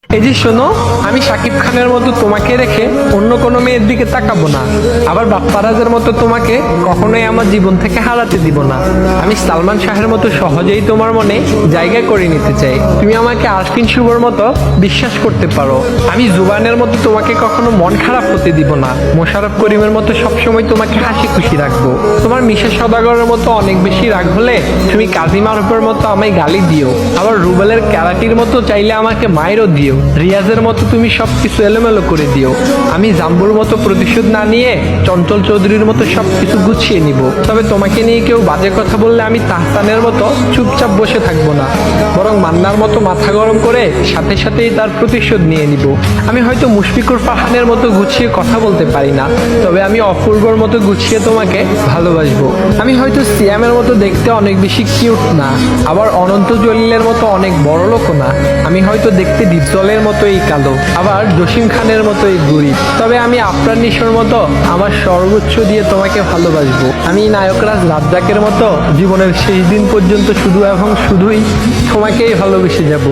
এই যে শোনো, আমি শাকিব খানের মতো তোমাকে রেখে অন্য কোনো মেয়ের দিকে তাকাবো না, আবার বাপ্পারাজের মতো তোমাকে কখনোই আমার জীবন থেকে হারাতে দিব না। আমি সালমান শাহের মতো সহজেই তোমার মনে জায়গা করে নিতে চাই। তুমি আমাকে আরফিন শুভর মতো বিশ্বাস করতে পারো। আমি জুবানের মতো তোমাকে কখনো মন খারাপ হতে দিব না। মোশাররফ করিমের মতো সবসময় তোমাকে হাসি খুশি রাখবো। তোমার মিশা সদাগরের মতো অনেক বেশি রাগ হলে তুমি কাজী মারুফের মতো আমায় গালি দিও, আবার রুবেলের ক্যারাটির মতো চাইলে আমাকে মায়েরও দিও। রিয়াজের মতো তুমি সবকিছু এলোমেলো করে দিও। আমি জাম্বুর মতো প্রতিশোধ না নিয়ে চঞ্চল চৌধুরীর মতো সবকিছু গুছিয়ে নিব। তবে তোমাকে নিয়ে কেউ বাজে কথা বললে আমি তাহসানের মতো চুপচাপ বসে থাকবো না, বরং মান্নার মতো মাথা গরম করে সাথে সাথেই তার প্রতিশোধ নিয়ে নিব। আমি হয়তো মুশফিকুর ফারহানের মতো গুছিয়ে কথা বলতে পারি না, তবে আমি অপূর্বর মতো গুছিয়ে তোমাকে ভালোবাসবো। আমি হয়তো সিয়ামের মতো দেখতে অনেক বেশি কিউট না, আবার অনন্ত জলিলের মতো অনেক বড় লোকও না। আমি হয়তো দেখতে ডিপজলের মতোই কালো, আবার জসিম খানের মতোই গরিব, তবে আমি আফরান নিশোর মতো আমার সর্বোচ্চ দিয়ে তোমাকে ভালোবাসবো। আমি নায়করাজ রাজ্জাকের মতো জীবনের শেষ দিন পর্যন্ত শুধু এবং শুধুই তোমাকেই ভালোবেসে যাব।